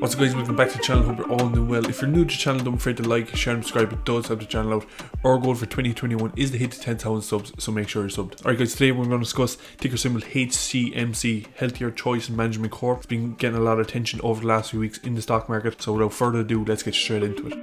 What's up guys, welcome back to the channel, hope you're all doing well. If you're new to the channel, don't forget to like, share and subscribe, it does help the channel out. Our goal for 2021 is to hit the 10,000 subs, so make sure you're subbed. Alright guys, today we're going to discuss ticker symbol HCMC, Healthier Choice Management Corp. It's been getting a lot of attention over the last few weeks in the stock market, so without further ado, let's get straight into it.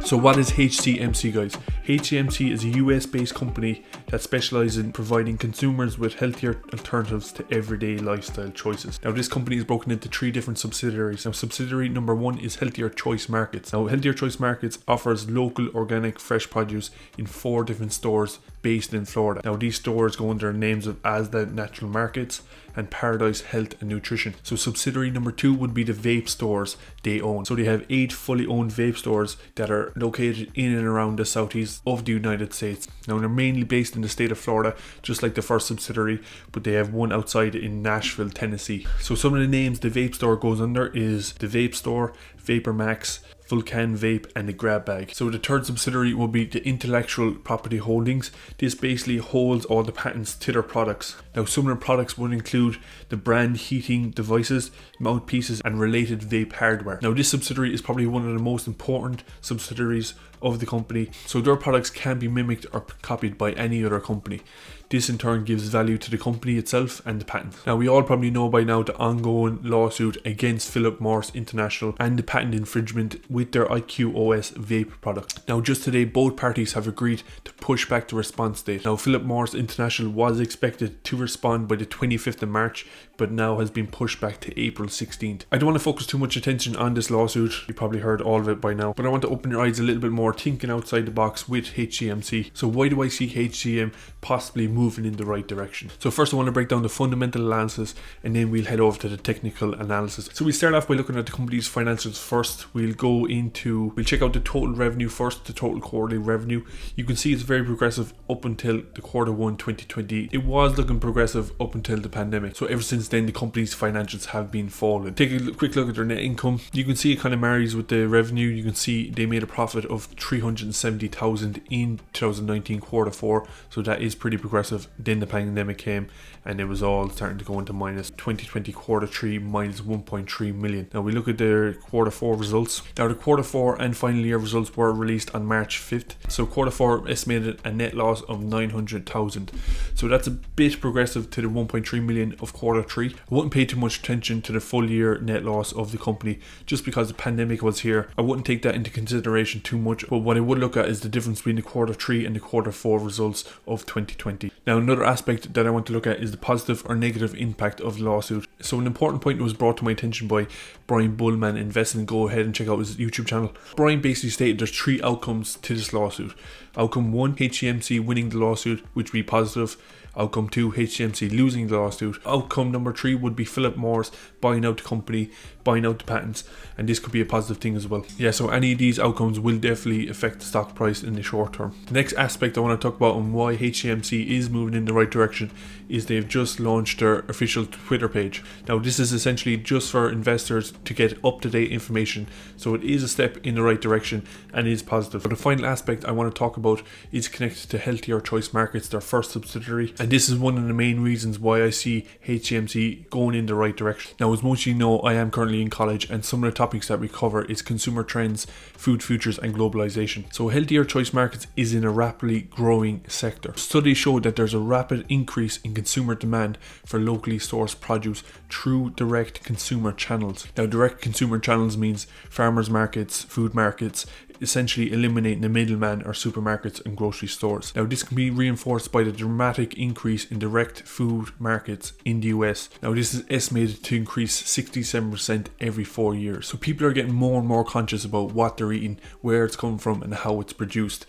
So what is HCMC guys? HCMC is a US based company that specializes in providing consumers with healthier alternatives to everyday lifestyle choices. Now this company is broken into 3 different subsidiaries. Now subsidiary number 1 is Healthier Choice Markets. Now Healthier Choice Markets offers local organic fresh produce in 4 different stores based in Florida. Now these stores go under the names of Asda Natural Markets and Paradise Health and Nutrition. So subsidiary number 2 would be the vape stores they own. So they have 8 fully owned vape stores that are located in and around the southeast of the United States. Now they're mainly based in the state of Florida, just like the first subsidiary, but they have one outside in Nashville, Tennessee. So some of the names the vape store goes under is the Vape Store, Vapor Max, Vulcan Vape and the Grab Bag. So the third subsidiary will be the Intellectual Property Holdings. This basically holds all the patents to their products. Now some of the products would include the brand heating devices, mouthpieces and related vape hardware. Now this subsidiary is probably one of the most important subsidiaries of the company, so their products can be mimicked or copied by any other company. This in turn gives value to the company itself and the patent. Now we all probably know by now the ongoing lawsuit against Philip Morris International and the patent infringement with their IQOS vape product. Now just today both parties have agreed to push back the response date. Now Philip Morris International was expected to respond by the 25th of March, but now has been pushed back to April 16th. I don't want to focus too much attention on this lawsuit, you probably heard all of it by now, but I want to open your eyes a little bit more, thinking outside the box with HCMC. So why do I see HCM possibly moving in the right direction? So first I want to break down the fundamental analysis and then we'll head over to the technical analysis. So we start off by looking at the company's financials first. We'll check out the total revenue first, the total quarterly revenue. You can see it's very progressive up until the Q1 2020. It was looking progressive up until the pandemic. So ever since then the company's financials have been falling. Take a quick look at their net income. You can see it kind of marries with the revenue. You can see they made a profit of 370,000 in 2019 Q4, so that is pretty progressive. Then the pandemic came and it was all starting to go into minus. 2020 Q3 minus 1.3 million. Now we look at their Q4 results. Now the Q4 and final year results were released on March 5th. So Q4 estimated a net loss of 900,000. So that's a bit progressive to the 1.3 million of Q3. I wouldn't pay too much attention to the full year net loss of the company just because the pandemic was here. I wouldn't take that into consideration too much, but what I would look at is the difference between the Q3 and the Q4 results of 2020. Now another aspect that I want to look at is the positive or negative impact of the lawsuit. So an important point was brought to my attention by Brian Bullman Investing. Go ahead and check out his YouTube channel. Brian basically stated there's 3 outcomes to this lawsuit. Outcome 1, HCMC winning the lawsuit, which would be positive. Outcome 2, HCMC losing the lawsuit. Outcome number 3 would be Philip Morris buying out the company, buying out the patents, and this could be a positive thing as well. Yeah, so any of these outcomes will definitely affect the stock price in the short term. The next aspect I want to talk about on why HCMC is moving in the right direction is they've just launched their official Twitter page. Now this is essentially just for investors to get up-to-date information, so it is a step in the right direction and is positive. But the final aspect I want to talk about is connected to Healthier Choice Markets, their first subsidiary, and this is one of the main reasons why I see HCMC going in the right direction. Now as most of you know, I am currently in college and some of the topics that we cover is consumer trends, food futures and globalization. So Healthier Choice Markets is in a rapidly growing sector. Studies show that there's a rapid increase in consumer demand for locally sourced produce through direct consumer channels. Now direct consumer channels means farmers markets, food markets, essentially eliminating the middleman or supermarkets and grocery stores. Now this can be reinforced by the dramatic increase in direct food markets in the US. Now this is estimated to increase 67% every 4 years. So people are getting more and more conscious about what they're eating, where it's come from and how it's produced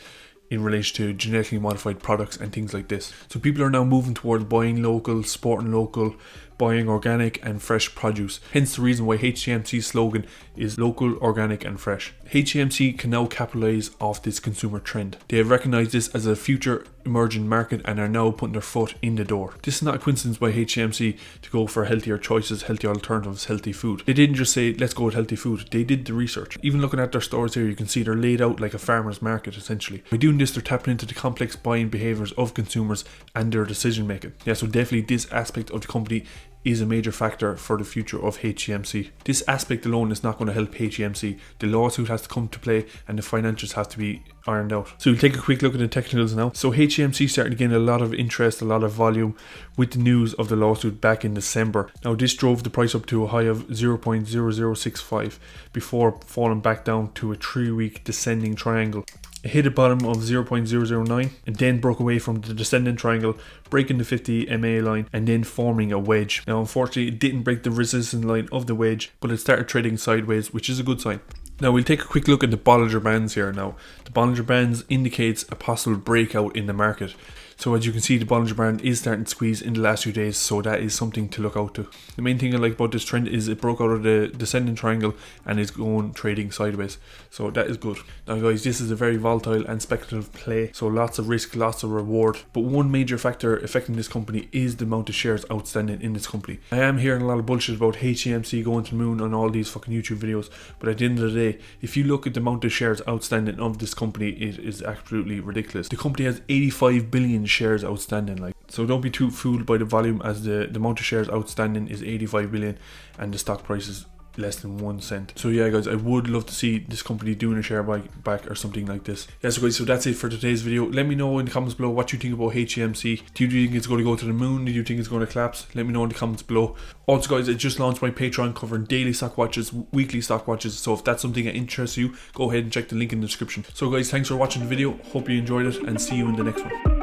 in relation to genetically modified products and things like this. So people are now moving towards buying local, supporting local, buying organic and fresh produce. Hence the reason why HCMC's slogan is local, organic and fresh. HCMC can now capitalize off this consumer trend. They have recognized this as a future emerging market and are now putting their foot in the door. This is not a coincidence by HCMC to go for healthier choices, healthy alternatives, healthy food. They didn't just say let's go with healthy food, they did the research. Even looking at their stores here, you can see they're laid out like a farmer's market essentially. By doing this, they're tapping into the complex buying behaviors of consumers and their decision making. Yeah, so definitely this aspect of the company is a major factor for the future of HCMC. This aspect alone is not going to help HCMC. The lawsuit has to come to play and the financials have to be ironed out. So we'll take a quick look at the technicals now. So HCMC started to gain a lot of interest, a lot of volume with the news of the lawsuit back in December. Now this drove the price up to a high of 0.0065 before falling back down to a 3-week descending triangle. It hit a bottom of 0.009 and then broke away from the descending triangle, breaking the 50 MA line and then forming a wedge. Now unfortunately it didn't break the resistance line of the wedge, but it started trading sideways, which is a good sign. Now we'll take a quick look at the Bollinger Bands here now. The Bollinger Bands indicates a possible breakout in the market. So as you can see, the Bollinger Band is starting to squeeze in the last few days, so that is something to look out to. The main thing I like about this trend is it broke out of the descending triangle and is going trading sideways, so that is good. Now guys, this is a very volatile and speculative play, so lots of risk, lots of reward, but one major factor affecting this company is the amount of shares outstanding in this company. I am hearing a lot of bullshit about HCMC going to the moon on all these fucking YouTube videos, but at the end of the day, if you look at the amount of shares outstanding of this company, it is absolutely ridiculous. The company has 85 billion shares outstanding, so don't be too fooled by the volume, as the amount of shares outstanding is 85 billion and the stock price is less than 1 cent. So yeah guys, I would love to see this company doing a share buyback or something like this. Yes guys, so that's it for today's video. Let me know in the comments below what you think about HCMC. Do you think it's going to go to the moon? Do you think it's going to collapse? Let me know in the comments below. Also guys, I just launched my Patreon covering daily stock watches, weekly stock watches, so if that's something that interests you, go ahead and check the link in the description. So guys, thanks for watching the video, hope you enjoyed it and see you in the next one.